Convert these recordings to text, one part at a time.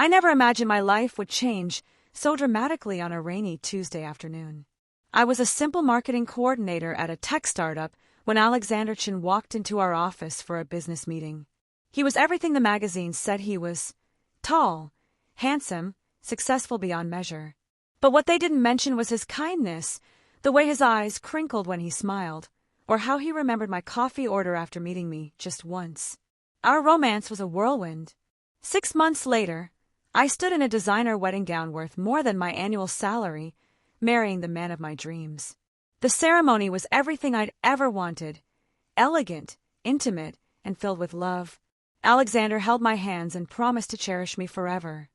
I never imagined my life would change so dramatically on a rainy Tuesday afternoon. I was a simple marketing coordinator at a tech startup when Alexander Chin walked into our office for a business meeting. He was everything the magazines said he was: tall, handsome, successful beyond measure. But what they didn't mention was his kindness, the way his eyes crinkled when he smiled, or how he remembered my coffee order after meeting me just once. Our romance was a whirlwind. 6 months later, I stood in a designer wedding gown worth more than my annual salary, marrying the man of my dreams. The ceremony was everything I'd ever wanted: elegant, intimate, and filled with love. Alexander held my hands and promised to cherish me forever.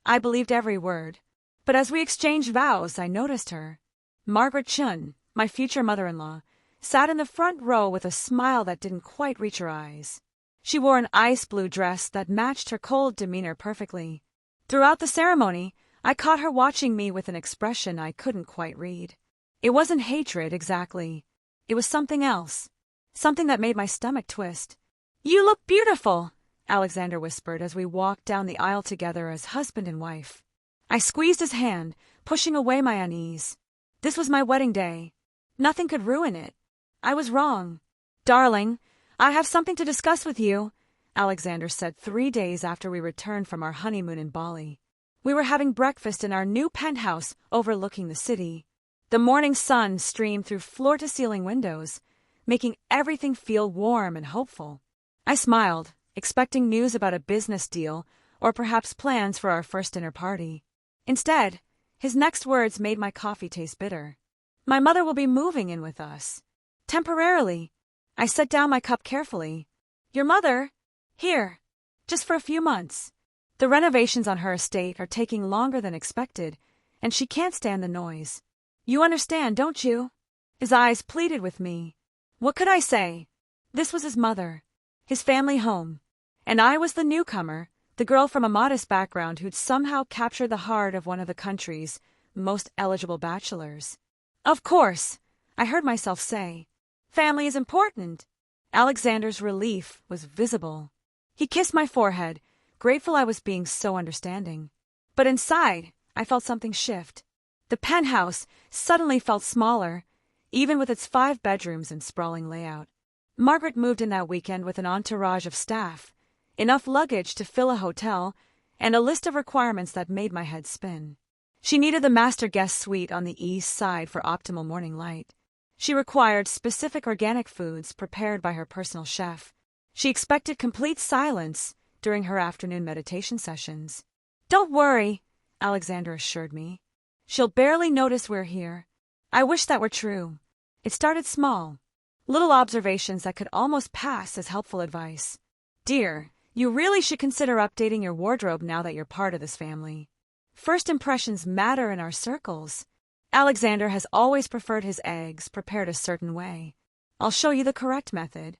I believed every word. But as we exchanged vows, I noticed her. Margaret Chun, my future mother-in-law, sat in the front row with a smile that didn't quite reach her eyes. She wore an ice blue dress that matched her cold demeanor perfectly. Throughout the ceremony, I caught her watching me with an expression I couldn't quite read. It wasn't hatred, exactly. It was something else. Something that made my stomach twist. "You look beautiful," Alexander whispered as we walked down the aisle together as husband and wife. I squeezed his hand, pushing away my unease. This was my wedding day. Nothing could ruin it. I was wrong. "Darling, I have something to discuss with you," Alexander said 3 days after we returned from our honeymoon in Bali. We were having breakfast in our new penthouse overlooking the city. The morning sun streamed through floor-to-ceiling windows, making everything feel warm and hopeful. I smiled, expecting news about a business deal or perhaps plans for our first dinner party. Instead, his next words made my coffee taste bitter. "My mother will be moving in with us. Temporarily." I set down my cup carefully. "Your mother? Here. Just for a few months. The renovations on her estate are taking longer than expected, and she can't stand the noise. You understand, don't you?" His eyes pleaded with me. What could I say? This was his mother, his family home, and I was the newcomer, the girl from a modest background who'd somehow captured the heart of one of the country's most eligible bachelors. "Of course," I heard myself say. "Family is important." Alexander's relief was visible. He kissed my forehead, grateful I was being so understanding. But inside, I felt something shift. The penthouse suddenly felt smaller, even with its 5 bedrooms and sprawling layout. Margaret moved in that weekend with an entourage of staff, enough luggage to fill a hotel, and a list of requirements that made my head spin. She needed the master guest suite on the east side for optimal morning light. She required specific organic foods prepared by her personal chef. She expected complete silence during her afternoon meditation sessions. "Don't worry," Alexander assured me. "She'll barely notice we're here." I wish that were true. It started small. Little observations that could almost pass as helpful advice. "Dear, you really should consider updating your wardrobe now that you're part of this family. First impressions matter in our circles. Alexander has always preferred his eggs prepared a certain way. I'll show you the correct method.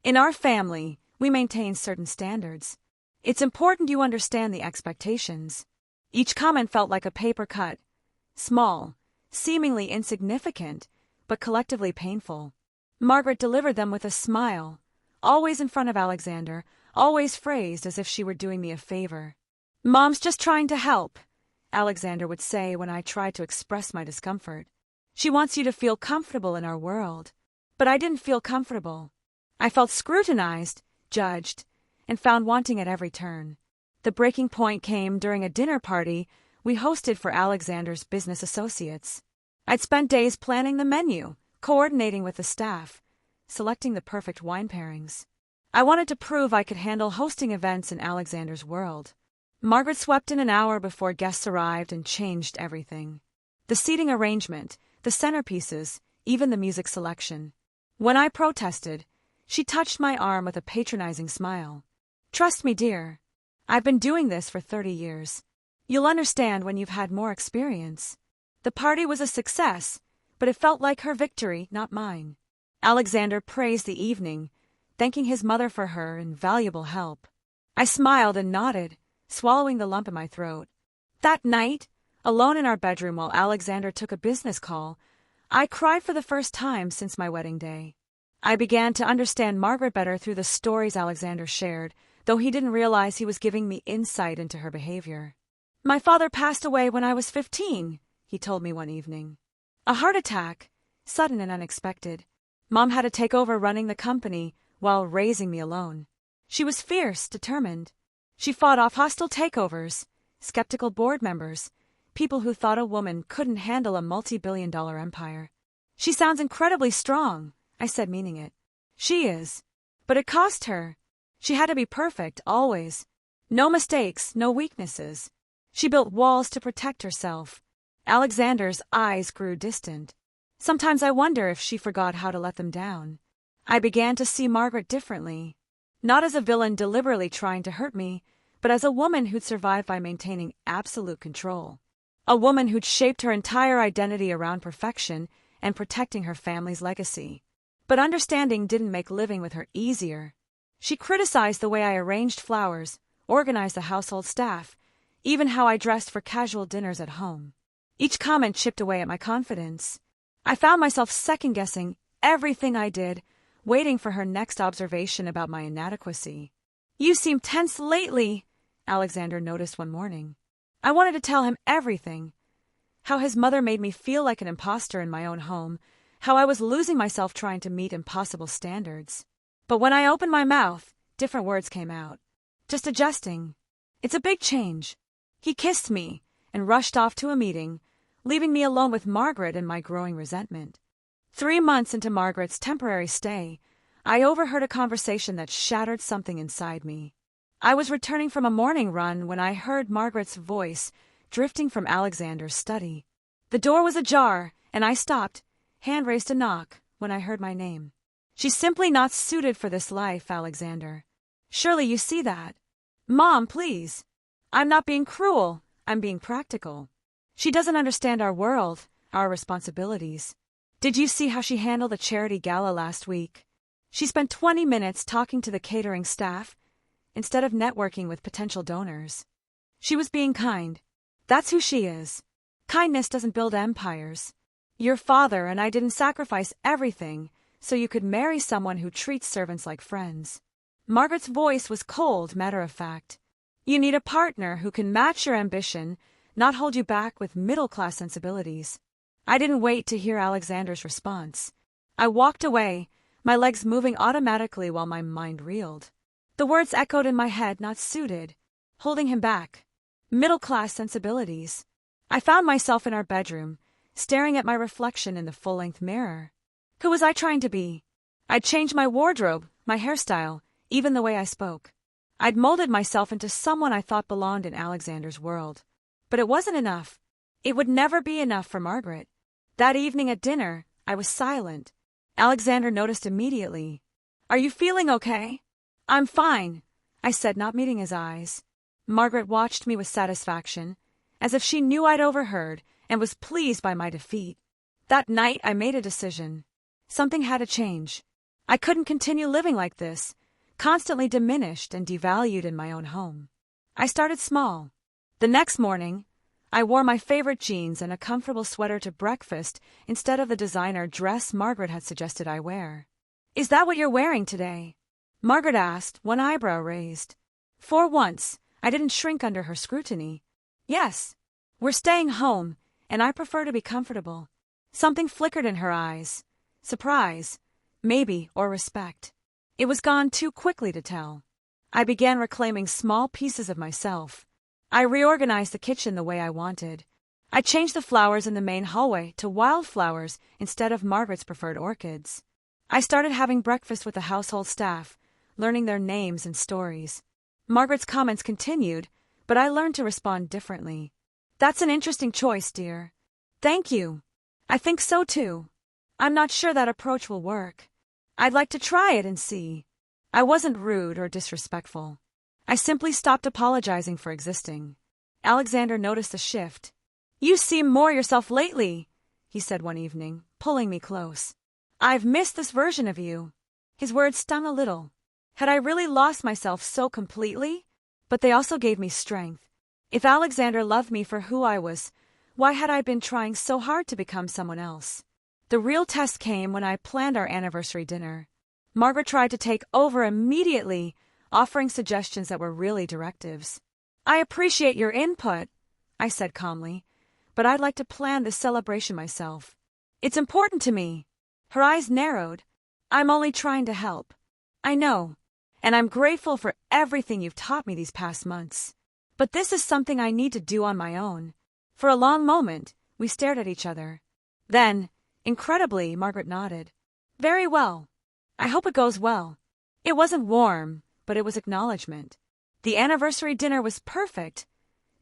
In our family, we maintain certain standards. It's important you understand the expectations." Each comment felt like a paper cut. Small, seemingly insignificant, but collectively painful. Margaret delivered them with a smile, always in front of Alexander, always phrased as if she were doing me a favor. "Mom's just trying to help," Alexander would say when I tried to express my discomfort. "She wants you to feel comfortable in our world." But I didn't feel comfortable. I felt scrutinized, judged, and found wanting at every turn. The breaking point came during a dinner party we hosted for Alexander's business associates. I'd spent days planning the menu, coordinating with the staff, selecting the perfect wine pairings. I wanted to prove I could handle hosting events in Alexander's world. Margaret swept in an hour before guests arrived and changed everything. The seating arrangement, the centerpieces, even the music selection. When I protested, she touched my arm with a patronizing smile. "Trust me, dear. I've been doing this for 30 years. You'll understand when you've had more experience." The party was a success, but it felt like her victory, not mine. Alexander praised the evening, thanking his mother for her invaluable help. I smiled and nodded, swallowing the lump in my throat. That night, alone in our bedroom while Alexander took a business call, I cried for the first time since my wedding day. I began to understand Margaret better through the stories Alexander shared, though he didn't realize he was giving me insight into her behavior. "My father passed away when I was 15, he told me one evening. "A heart attack, sudden and unexpected. Mom had to take over running the company while raising me alone. She was fierce, determined. She fought off hostile takeovers, skeptical board members, people who thought a woman couldn't handle a multi-billion-dollar empire." "She sounds incredibly strong," I said, meaning it. "She is. But it cost her. She had to be perfect, always. No mistakes, no weaknesses. She built walls to protect herself." Alexander's eyes grew distant. "Sometimes I wonder if she forgot how to let them down." I began to see Margaret differently. Not as a villain deliberately trying to hurt me, but as a woman who'd survived by maintaining absolute control. A woman who'd shaped her entire identity around perfection and protecting her family's legacy. But understanding didn't make living with her easier. She criticized the way I arranged flowers, organized the household staff, even how I dressed for casual dinners at home. Each comment chipped away at my confidence. I found myself second-guessing everything I did, waiting for her next observation about my inadequacy. "You seem tense lately," Alexander noticed one morning. I wanted to tell him everything. How his mother made me feel like an imposter in my own home, how I was losing myself trying to meet impossible standards. But when I opened my mouth, different words came out. "Just adjusting. It's a big change." He kissed me and rushed off to a meeting, leaving me alone with Margaret and my growing resentment. 3 months into Margaret's temporary stay, I overheard a conversation that shattered something inside me. I was returning from a morning run when I heard Margaret's voice drifting from Alexander's study. The door was ajar, and I stopped, hand raised to knock, when I heard my name. "She's simply not suited for this life, Alexander. Surely you see that." "Mom, please. I'm not being cruel. I'm being practical. She doesn't understand our world, our responsibilities. Did you see how she handled the charity gala last week? She spent 20 minutes talking to the catering staff instead of networking with potential donors. She was being kind. That's who she is. Kindness doesn't build empires. Your father and I didn't sacrifice everything so you could marry someone who treats servants like friends." Margaret's voice was cold, matter-of-fact. "You need a partner who can match your ambition, not hold you back with middle-class sensibilities." I didn't wait to hear Alexander's response. I walked away, my legs moving automatically while my mind reeled. The words echoed in my head, not suited, holding him back. Middle-class sensibilities. I found myself in our bedroom, staring at my reflection in the full-length mirror. Who was I trying to be? I'd changed my wardrobe, my hairstyle, even the way I spoke. I'd molded myself into someone I thought belonged in Alexander's world. But it wasn't enough. It would never be enough for Margaret. That evening at dinner, I was silent. Alexander noticed immediately. "Are you feeling okay?" "I'm fine," I said, not meeting his eyes. Margaret watched me with satisfaction, as if she knew I'd overheard and was pleased by my defeat. That night, I made a decision. Something had to change. I couldn't continue living like this, constantly diminished and devalued in my own home. I started small. The next morning, I wore my favorite jeans and a comfortable sweater to breakfast instead of the designer dress Margaret had suggested I wear. "Is that what you're wearing today?" Margaret asked, one eyebrow raised. For once, I didn't shrink under her scrutiny. "Yes. We're staying home, and I prefer to be comfortable." Something flickered in her eyes. Surprise, maybe, or respect. It was gone too quickly to tell. I began reclaiming small pieces of myself. I reorganized the kitchen the way I wanted. I changed the flowers in the main hallway to wildflowers instead of Margaret's preferred orchids. I started having breakfast with the household staff, learning their names and stories. Margaret's comments continued, but I learned to respond differently. "That's an interesting choice, dear." "Thank you. I think so too. I'm not sure that approach will work. I'd like to try it and see." I wasn't rude or disrespectful. I simply stopped apologizing for existing. Alexander noticed the shift. "You seem more yourself lately," he said one evening, pulling me close. "I've missed this version of you." His words stung a little. Had I really lost myself so completely? But they also gave me strength. If Alexander loved me for who I was, why had I been trying so hard to become someone else? The real test came when I planned our anniversary dinner. Margaret tried to take over immediately, offering suggestions that were really directives. "I appreciate your input," I said calmly, "but I'd like to plan this celebration myself. It's important to me." Her eyes narrowed. "I'm only trying to help." "I know, and I'm grateful for everything you've taught me these past months. But this is something I need to do on my own." For a long moment, we stared at each other. Then, incredibly, Margaret nodded. "Very well. I hope it goes well." It wasn't warm, but it was acknowledgement. The anniversary dinner was perfect,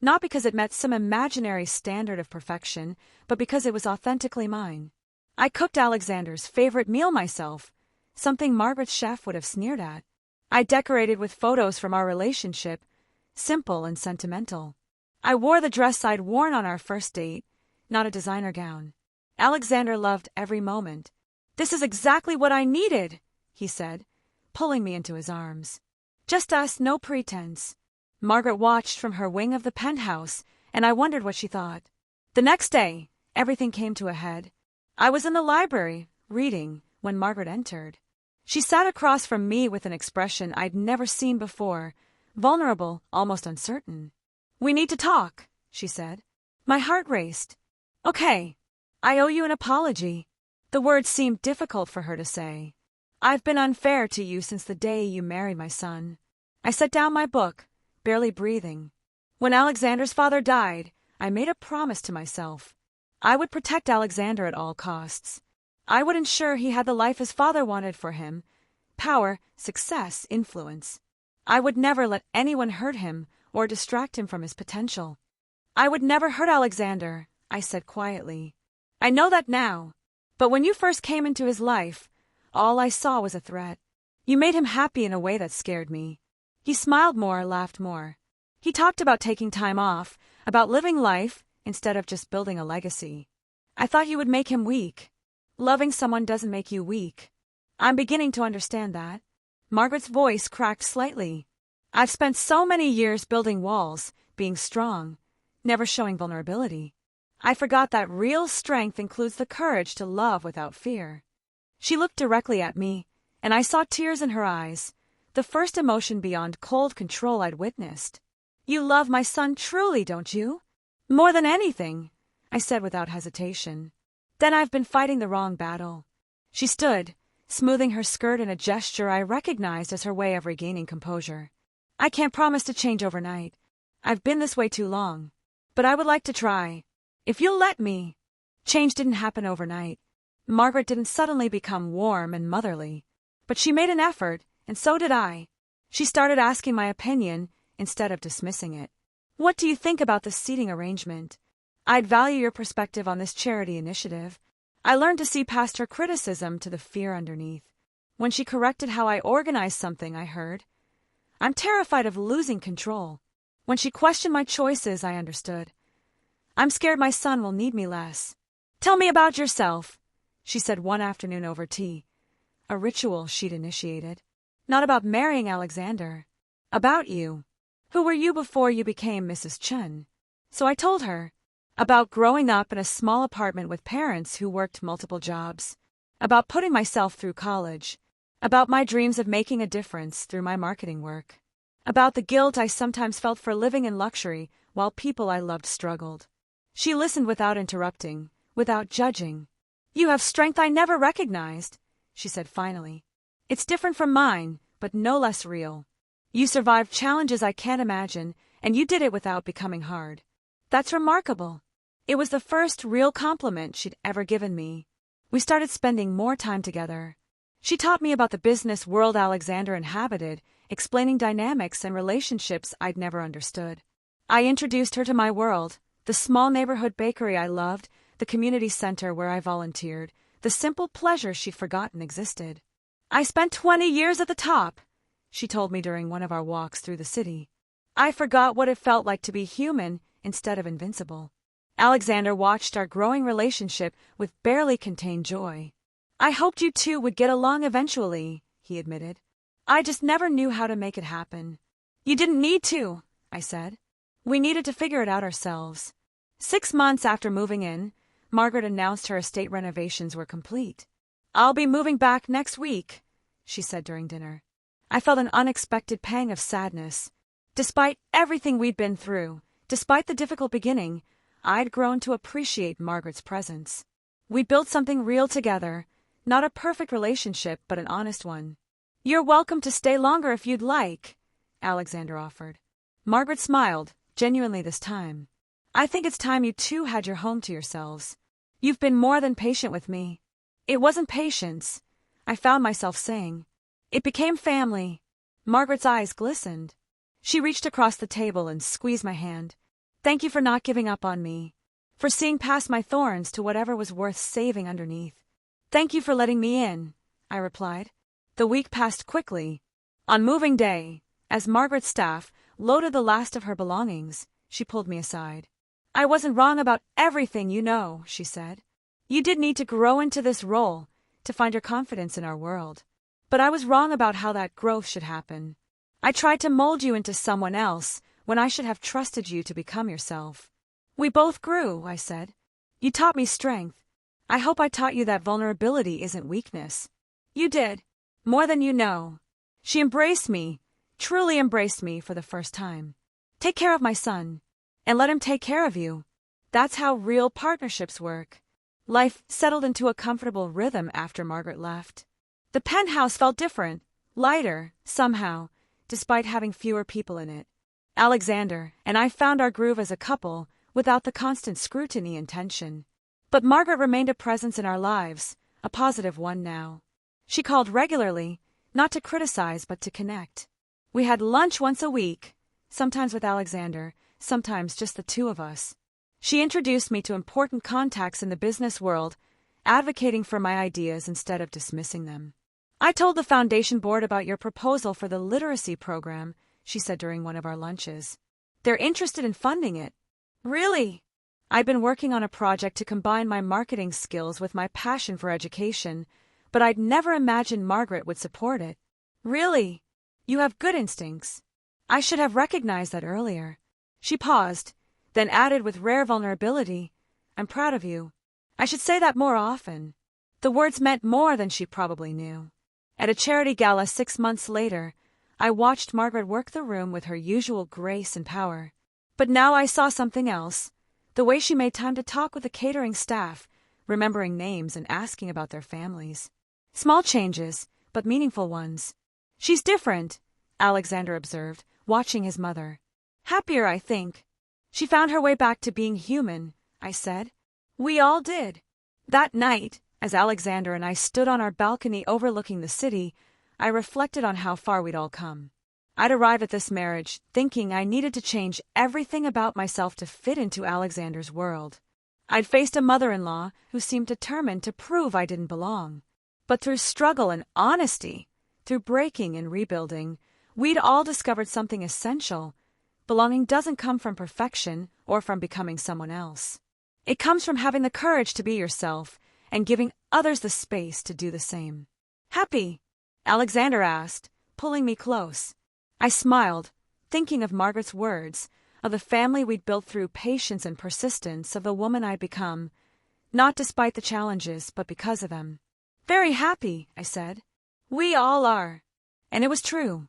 not because it met some imaginary standard of perfection, but because it was authentically mine. I cooked Alexander's favorite meal myself, something Margaret's chef would have sneered at. I decorated with photos from our relationship, simple and sentimental. I wore the dress I'd worn on our first date, not a designer gown. Alexander loved every moment. "This is exactly what I needed," he said, pulling me into his arms. "Just us, no pretense." Margaret watched from her wing of the penthouse, and I wondered what she thought. The next day, everything came to a head. I was in the library, reading, when Margaret entered. She sat across from me with an expression I'd never seen before, vulnerable, almost uncertain. "We need to talk," she said. My heart raced. "Okay. I owe you an apology." The words seemed difficult for her to say. "I've been unfair to you since the day you married my son." I set down my book, barely breathing. When Alexander's father died, I made a promise to myself. I would protect Alexander at all costs. I would ensure he had the life his father wanted for him: power, success, influence. I would never let anyone hurt him or distract him from his potential. "I would never hurt Alexander," I said quietly. "I know that now. But when you first came into his life, all I saw was a threat. You made him happy in a way that scared me." He smiled more, laughed more. He talked about taking time off, about living life instead of just building a legacy. "I thought you would make him weak." "Loving someone doesn't make you weak." "I'm beginning to understand that." Margaret's voice cracked slightly. "I've spent so many years building walls, being strong, never showing vulnerability. I forgot that real strength includes the courage to love without fear." She looked directly at me, and I saw tears in her eyes, the first emotion beyond cold control I'd witnessed. "You love my son truly, don't you?" "More than anything," I said without hesitation. "Then I've been fighting the wrong battle." She stood, smoothing her skirt in a gesture I recognized as her way of regaining composure. "I can't promise to change overnight. I've been this way too long. But I would like to try. If you'll let me." Change didn't happen overnight. Margaret didn't suddenly become warm and motherly. But she made an effort, and so did I. She started asking my opinion instead of dismissing it. "What do you think about this seating arrangement? I'd value your perspective on this charity initiative." I learned to see past her criticism to the fear underneath. When she corrected how I organized something, I heard, "I'm terrified of losing control." When she questioned my choices, I understood. "I'm scared my son will need me less." "Tell me about yourself," she said one afternoon over tea, a ritual she'd initiated. "Not about marrying Alexander. About you. Who were you before you became Mrs. Chen?" So I told her. About growing up in a small apartment with parents who worked multiple jobs. About putting myself through college. About my dreams of making a difference through my marketing work. About the guilt I sometimes felt for living in luxury while people I loved struggled. She listened without interrupting, without judging. "You have strength I never recognized," she said finally. "It's different from mine, but no less real. You survived challenges I can't imagine, and you did it without becoming hard. That's remarkable." It was the first real compliment she'd ever given me. We started spending more time together. She taught me about the business world Alexander inhabited, explaining dynamics and relationships I'd never understood. I introduced her to my world, the small neighborhood bakery I loved, the community center where I volunteered, the simple pleasure she'd forgotten existed. "I spent 20 years at the top," she told me during one of our walks through the city. "I forgot what it felt like to be human instead of invincible." Alexander watched our growing relationship with barely contained joy. "I hoped you two would get along eventually," he admitted. "I just never knew how to make it happen." "You didn't need to," I said. "We needed to figure it out ourselves." 6 months after moving in, Margaret announced her estate renovations were complete. "I'll be moving back next week," she said during dinner. I felt an unexpected pang of sadness. Despite everything we'd been through, despite the difficult beginning, I'd grown to appreciate Margaret's presence. We built something real together, not a perfect relationship, but an honest one. "You're welcome to stay longer if you'd like," Alexander offered. Margaret smiled, genuinely this time. "I think it's time you two had your home to yourselves. You've been more than patient with me." It wasn't patience, I found myself saying. It became family. Margaret's eyes glistened. She reached across the table and squeezed my hand. "Thank you for not giving up on me, for seeing past my thorns to whatever was worth saving underneath." "Thank you for letting me in," I replied. The week passed quickly. On moving day, as Margaret's staff loaded the last of her belongings, she pulled me aside. "I wasn't wrong about everything, you know," she said. "You did need to grow into this role to find your confidence in our world. But I was wrong about how that growth should happen. I tried to mold you into someone else when I should have trusted you to become yourself." "We both grew," I said. "You taught me strength. I hope I taught you that vulnerability isn't weakness." "You did. More than you know." She embraced me, truly embraced me for the first time. "Take care of my son, and let him take care of you. That's how real partnerships work." Life settled into a comfortable rhythm after Margaret left. The penthouse felt different, lighter, somehow, despite having fewer people in it. Alexander and I found our groove as a couple without the constant scrutiny and tension. But Margaret remained a presence in our lives, a positive one now. She called regularly, not to criticize but to connect. We had lunch once a week, sometimes with Alexander, sometimes just the two of us. She introduced me to important contacts in the business world, advocating for my ideas instead of dismissing them. "I told the foundation board about your proposal for the literacy program," she said during one of our lunches. "They're interested in funding it." "Really?" I'd been working on a project to combine my marketing skills with my passion for education, but I'd never imagined Margaret would support it. "Really? You have good instincts. I should have recognized that earlier." She paused, then added with rare vulnerability, "I'm proud of you. I should say that more often." The words meant more than she probably knew. At a charity gala 6 months later, I watched Margaret work the room with her usual grace and power. But now I saw something else, the way she made time to talk with the catering staff, remembering names and asking about their families. Small changes, but meaningful ones. "She's different," Alexander observed, watching his mother. "Happier, I think." "She found her way back to being human," I said. "We all did." That night, as Alexander and I stood on our balcony overlooking the city, I reflected on how far we'd all come. I'd arrived at this marriage thinking I needed to change everything about myself to fit into Alexander's world. I'd faced a mother-in-law who seemed determined to prove I didn't belong. But through struggle and honesty, through breaking and rebuilding, we'd all discovered something essential. Belonging doesn't come from perfection or from becoming someone else. It comes from having the courage to be yourself and giving others the space to do the same. "Happy?" Alexander asked, pulling me close. I smiled, thinking of Margaret's words, of the family we'd built through patience and persistence, of the woman I'd become, not despite the challenges, but because of them. "Very happy," I said. "We all are." And it was true.